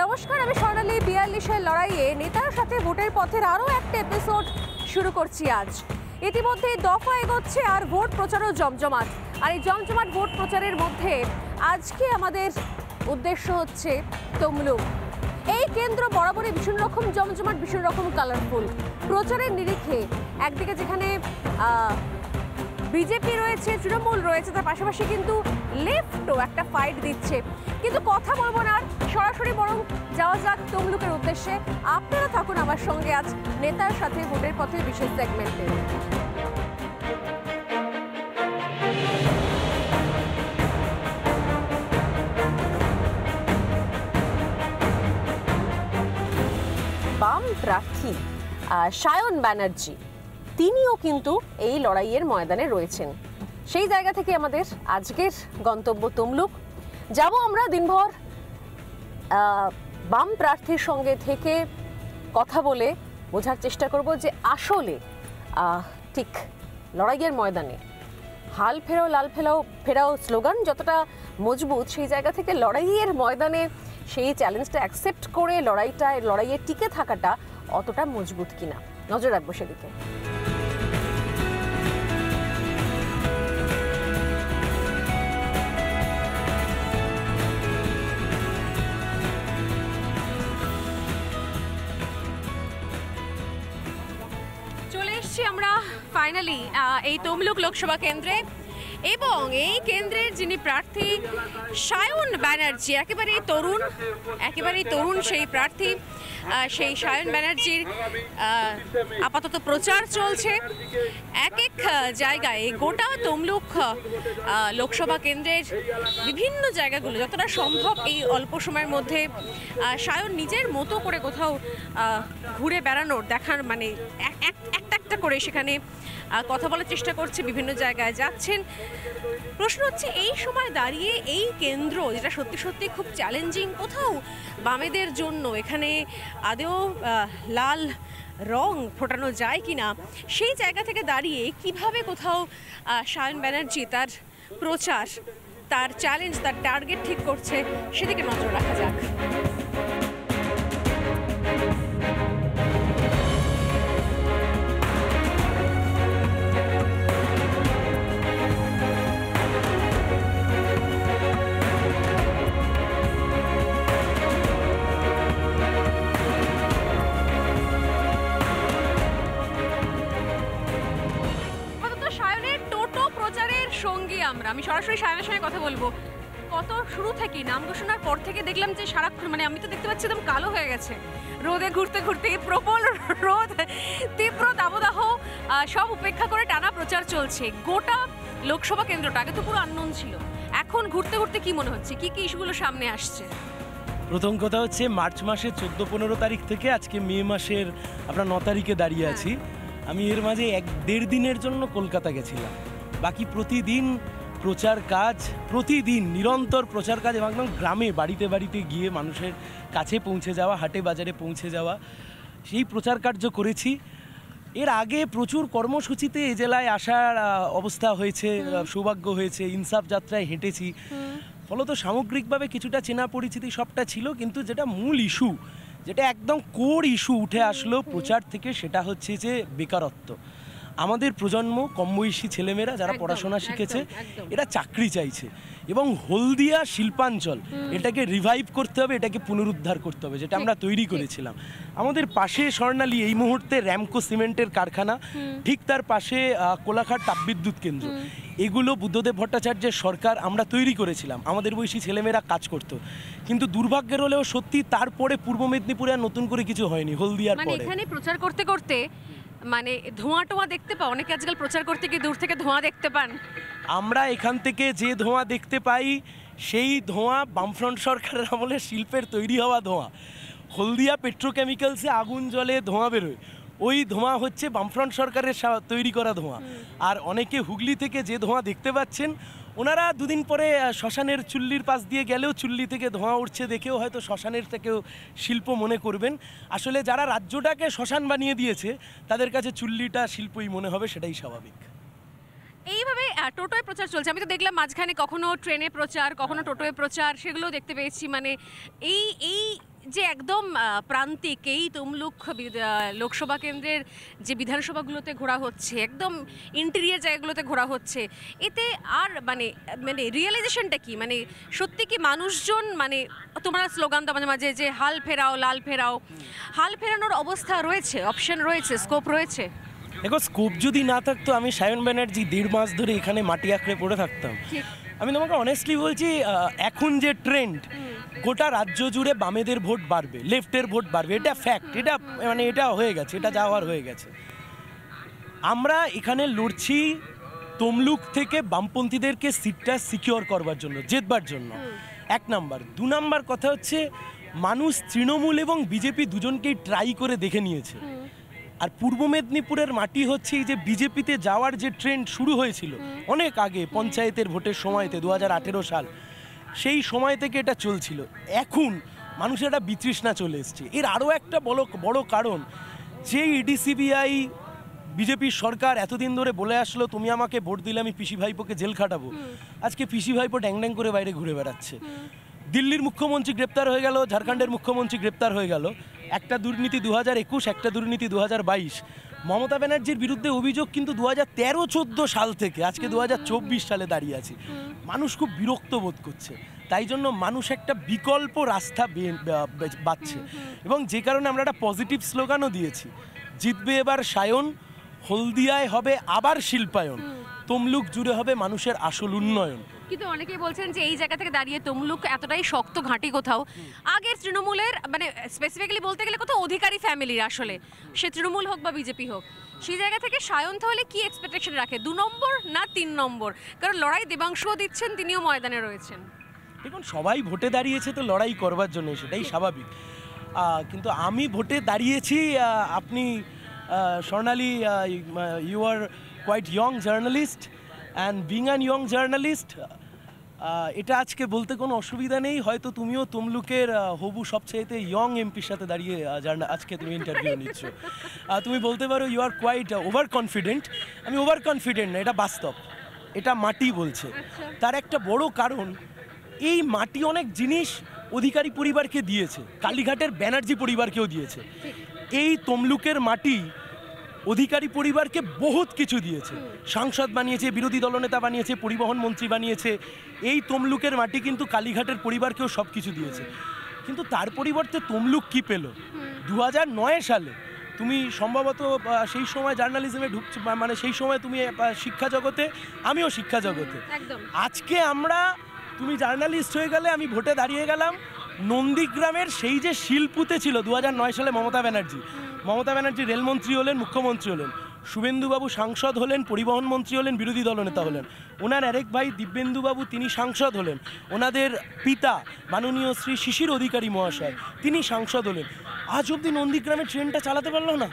নমস্কার, আমি স্বর্ণালী। ৪২-এর লড়াইয়ে নেতার সাথে ভোটের পথের আরও একটা এপিসোড শুরু করছি আজ। ইতিমধ্যে দফা এগোচ্ছে আর ভোট প্রচারও জমজমাট। আর এই জমজমাট ভোট প্রচারের মধ্যে আজকে আমাদের উদ্দেশ্য হচ্ছে তমলুক। এই কেন্দ্র বরাবরই ভীষণ রকম জমজমাট, ভীষণ রকম কালারফুল। প্রচারের নিরিখে একদিকে যেখানে বিজেপি রয়েছে, তৃণমূল রয়েছে, তার পাশাপাশি কিন্তু লেফটও একটা ফাইট দিচ্ছে। কিন্তু কথা বলবো না, সরাসরি বরং যাওয়া যাক তমলুকের উদ্দেশ্যে। আপনারা থাকুন আমার সঙ্গে আজ নেতার সাথে ভোটের পথের বিশেষ সেগমেন্টে। বাম প্রার্থী সায়ন ব্যানার্জি, তিনিও কিন্তু এই লড়াইয়ের ময়দানে রয়েছেন। সেই জায়গা থেকে আমাদের আজকের গন্তব্য তমলুক। যাব আমরা দিনভর বাম প্রার্থীর সঙ্গে থেকে কথা বলে বোঝার চেষ্টা করব যে আসলে ঠিক লড়াইয়ের ময়দানে হাল ফেরাও লাল ফেরাও স্লোগান যতটা মজবুত, সেই জায়গা থেকে লড়াইয়ের ময়দানে সেই চ্যালেঞ্জটা অ্যাকসেপ্ট করে লড়াইয়ে টিকে থাকাটা অতটা মজবুত কিনা, নজর রাখবো সেদিকে। চলে এসছি আমরা ফাইনালি এই তমলুক লোকসভা কেন্দ্রে, এবং এই কেন্দ্রের যিনি প্রার্থী সায়ন ব্যানার্জি, একেবারেই তরুণ সেই প্রার্থী, সেই সায়ন ব্যানার্জির আপাতত প্রচার চলছে এক এক জায়গায়। গোটা তমলুক লোকসভা কেন্দ্রের বিভিন্ন জায়গাগুলো যতটা সম্ভব এই অল্প সময়ের মধ্যে সায়ন নিজের মতো করে কোথাও ঘুরে বেড়ানোর দেখার, মানে একটা করে সেখানে কথা বলার চেষ্টা করছে, বিভিন্ন জায়গায় যাচ্ছেন। প্রশ্ন হচ্ছে এই সময় দাঁড়িয়ে এই কেন্দ্র যেটা সত্যি সত্যি খুব চ্যালেঞ্জিং, কোথাও বামেদের জন্য এখানে আদেও লাল রং ফোটানো যায় কিনা, সেই জায়গা থেকে দাঁড়িয়ে কিভাবে কোথাও সায়ন ব্যানার্জি তার প্রচার, তার চ্যালেঞ্জ, তার টার্গেট ঠিক করছে, সেদিকে নজর রাখা যাক। আমি সরাসরি সায়নের সঙ্গে কথা বলবো। কত শুরু থেকে নাম ঘোষণার পর থেকে দেখলাম যে সারাক্ষণ, মানে আমি তো দেখতে পাচ্ছি একদম কালো হয়ে গেছে রোদে ঘুরতে ঘুরতে। প্রবল রোদ, তীব্র দাবদাহ সব উপেক্ষা করে টানা প্রচার চলছে। গোটা লোকসভা কেন্দ্রটা আগে তো পুরো আননোন ছিল, এখন ঘুরতে ঘুরতে কি মনে হচ্ছে, কি কি ইস্যুগুলো সামনে আসছে? প্রথম কথা হচ্ছে মার্চ মাসের 14-15 তারিখ থেকে আজকে মে মাসের আমরা 9 তারিখে দাঁড়িয়ে আছি। আমি এর মাঝে 1-1.5 দিনের জন্য কলকাতা গেছিলাম। বাকি প্রতিদিন প্রচার কাজ, প্রতিদিন নিরন্তর প্রচার কাজ, এবং একদম গ্রামে বাড়িতে বাড়িতে গিয়ে মানুষের কাছে পৌঁছে যাওয়া, হাটে বাজারে পৌঁছে যাওয়া, সেই প্রচার কার্য করেছি। এর আগে প্রচুর কর্মসূচিতে এ জেলায় আসার অবস্থা হয়েছে, সৌভাগ্য হয়েছে, ইনসাফ যাত্রায় হেঁটেছি। ফলত সামগ্রিকভাবে কিছুটা চেনা পরিচিতি সবটা ছিল, কিন্তু যেটা মূল ইস্যু, যেটা একদম কোর ইস্যু উঠে আসলো প্রচার থেকে, সেটা হচ্ছে যে বেকারত্ব। আমাদের প্রজন্ম, কম বয়সী ছেলেমেয়েরা যারা পড়াশোনা শিখেছে, এরা চাকরি চাইছে, এবং হলদিয়া শিল্পাঞ্চল এটাকে রিভাইভ করতে হবে, এটাকে পুনরুদ্ধার করতে হবে, যেটা আমরা তৈরি করেছিলাম। আমাদের পাশে স্বর্ণালী এই মুহূর্তে র্যামকো সিমেন্টের কারখানা, ঠিক তার পাশে কোলাঘাট তাপবিদ্যুৎ কেন্দ্র, এগুলো বুদ্ধদেব ভট্টাচার্যের সরকার আমরা তৈরি করেছিলাম, আমাদের বয়সী ছেলেমেয়েরা কাজ করতো। কিন্তু দুর্ভাগ্যের হলেও সত্যি তারপরে পূর্ব মেদিনীপুরে আর নতুন করে কিছু হয়নি। হলদিয়ার পরে এখানে প্রচার করতে করতে মানে ধোঁয়া টোয়া দেখতে পাও, অনেকে আজকাল প্রচার করতে গিয়ে দূর থেকে ধোঁয়া দেখতে পান। আমরা এখান থেকে যে ধোঁয়া দেখতে পাই, সেই ধোঁয়া বামফ্রন্ট সরকারের আমলে শিল্পের তৈরি হওয়া ধোঁয়া। হলদিয়া পেট্রোকেমিক্যালসে আগুন জ্বলে ধোঁয়া বেরোয়, ওই ধোঁয়া হচ্ছে বামফ্রন্ট সরকারের তৈরি করা ধোঁয়া। আর অনেকে হুগলি থেকে যে ধোঁয়া দেখতে পাচ্ছেন, ওনারা দুদিন পরে শ্মশানের চুল্লির পাশ দিয়ে গেলেও চুল্লি থেকে ধোঁয়া উঠছে দেখেও হয়তো শ্মশানের থেকেও শিল্প মনে করবেন। আসলে যারা রাজ্যটাকে শ্মশান বানিয়ে দিয়েছে, তাদের কাছে চুল্লিটা শিল্পই মনে হবে, সেটাই স্বাভাবিক। এইভাবে টোটোয় প্রচার চলছে। আমি তো দেখলাম মাঝখানে কখনো ট্রেনে প্রচার, কখনো টোটোয় প্রচার, সেগুলো দেখতে পেয়েছি। মানে এই যে একদম প্রান্তিক এই তমলুক লোকসভা কেন্দ্রের যে বিধানসভাগুলোতে ঘোরা হচ্ছে, একদম ইন্টেরিয়ার জায়গাগুলোতে ঘোরা হচ্ছে, এতে আর মানে মানে রিয়েলাইজেশনটা কি? মানে সত্যি কি মানুষজন, মানে তোমরা স্লোগান দাও মাঝে মাঝে যে হাল ফেরাও লাল ফেরাও, হাল ফেরানোর অবস্থা রয়েছে, অপশন রয়েছে, স্কোপ রয়েছে? দেখো, স্কোপ যদি না থাকতো আমি সায়ন ব্যানার্জি 1.5 মাস ধরে এখানে মাটি আঁকড়ে পড়ে থাকতাম। আমি তোমাকে অনেস্টলি বলছি, এখন যে ট্রেন্ড, গোটা রাজ্য জুড়ে বামেদের ভোট বাড়বে, লেফটের ভোট বাড়বে, এটা ফ্যাক্ট, এটা মানে এটা হয়ে গেছে, এটা যাওয়ার হয়ে গেছে। আমরা এখানে লড়ছি তমলুক থেকে বামপন্থীদেরকে সিটটা সিকিওর করবার জন্য, জেতবার জন্য, 1 নাম্বার। 2 নাম্বার কথা হচ্ছে, মানুষ তৃণমূল এবং বিজেপি দুজনকেই ট্রাই করে দেখে নিয়েছে। আর পূর্ব মেদিনীপুরের মাটি হচ্ছে এই যে বিজেপিতে যাওয়ার যে ট্রেন্ড শুরু হয়েছিল অনেক আগে, পঞ্চায়েতের ভোটের সময়তে 2018 সাল, সেই সময় থেকে এটা চলছিল। এখন মানুষের একটা বিতৃষ্ণা চলে এসছে। এর আরও একটা বড় কারণ, যে ইডিসিবিআই বিজেপির সরকার এতদিন ধরে বলে আসলো তুমি আমাকে ভোট দিলে আমি পিসি ভাইপোকে জেল খাটাবো, আজকে পিসি ভাইপো ড্যাং ড্যাং করে বাইরে ঘুরে বেড়াচ্ছে। দিল্লির মুখ্যমন্ত্রী গ্রেপ্তার হয়ে গেল, ঝাড়খণ্ডের মুখ্যমন্ত্রী গ্রেপ্তার হয়ে গেল। একটা দুর্নীতি 2021, একটা দুর্নীতি 2022। মমতা ব্যানার্জির বিরুদ্ধে অভিযোগ কিন্তু 2013-14 সাল থেকে আজকে 2024 সালে দাঁড়িয়ে আছি। মানুষ খুব বিরক্ত বোধ করছে, তাই জন্য মানুষ একটা বিকল্প রাস্তা বাছছে। এবং যে কারণে আমরা একটা পজিটিভ স্লোগানও দিয়েছি, জিতবে এবার সায়ন, হলদিয়ায় হবে আবার শিল্পায়ন, তমলুক জুড়ে হবে মানুষের আসল উন্নয়ন। কিন্তু অনেকেই বলছেন যে এই জায়গা থেকে দাঁড়িয়ে তমলুক এতটাই শক্ত ঘাঁটি কোথাও আগের তৃণমূলের, মানে স্পেসিফিক্যালি বলতে গেলে কোথাও অধিকারী ফ্যামিলির, আসলে সে তৃণমূল হোক বা বিজেপি হোক, সেই জায়গা থেকে সায়ন তাহলে কি এক্সপেকটেশন রাখে? 2 নম্বর না 3 নম্বর? কারণ লড়াই দেবাংশুও দিচ্ছেন, তিনিও ময়দানে রয়েছেন। দেখুন, সবাই ভোটে দাঁড়িয়েছে তো লড়াই করবার জন্য, সেটাই স্বাভাবিক। কিন্তু আমি ভোটে দাঁড়িয়েছি, আপনি Swarnali, you are quite young journalist, and being an young journalist, এটা আজকে বলতে কোনো অসুবিধা নেই। হয়তো তুমিও তমলুকের হবু সবচেয়েতে ইয়ং এমপির সাথে দাঁড়িয়ে আজকে তুমি ইন্টারভিউ নিচ্ছ। তুমি বলতে পারো you are quite over confident. আমি ওভার কনফিডেন্ট না, এটা বাস্তব, এটা মাটি বলছে। তার একটা বড় কারণ, এই মাটি অনেক জিনিস অধিকারী পরিবারকে দিয়েছে, কালীঘাটের ব্যানার্জি পরিবারকেও দিয়েছে। এই তমলুকের মাটি অধিকারী পরিবারকে বহুত কিছু দিয়েছে, সাংসদ বানিয়েছে, বিরোধী দলনেতা বানিয়েছে, পরিবহন মন্ত্রী বানিয়েছে। এই তমলুকের মাটি কিন্তু কালীঘাটের পরিবারকেও সব কিছু দিয়েছে। কিন্তু তার পরিবর্তে তমলুক কি পেল? 2009 সালে তুমি সম্ভবত সেই সময় জার্নালিজমে ঢুকছো, মানে সেই সময় তুমি শিক্ষা জগতে, আমিও শিক্ষা জগতে। আজকে আমরা, তুমি জার্নালিস্ট হয়ে গেলে, আমি ভোটে দাঁড়িয়ে গেলাম। নন্দীগ্রামের সেই যে শিলপুতে ছিল 2009 সালে মমতা ব্যানার্জি রেলমন্ত্রী হলেন, মুখ্যমন্ত্রী হলেন, শুভেন্দুবাবু সাংসদ হলেন, পরিবহন মন্ত্রী হলেন, বিরোধী দলনেতা হলেন। ওনার আরেক ভাই দিব্যেন্দুবাবু, তিনি সাংসদ হলেন। ওনাদের পিতা মাননীয় শ্রী শিশির অধিকারী মহাশয়, তিনি সাংসদ হলেন। আজ অবধি নন্দীগ্রামের ট্রেনটা চালাতে পারলো না।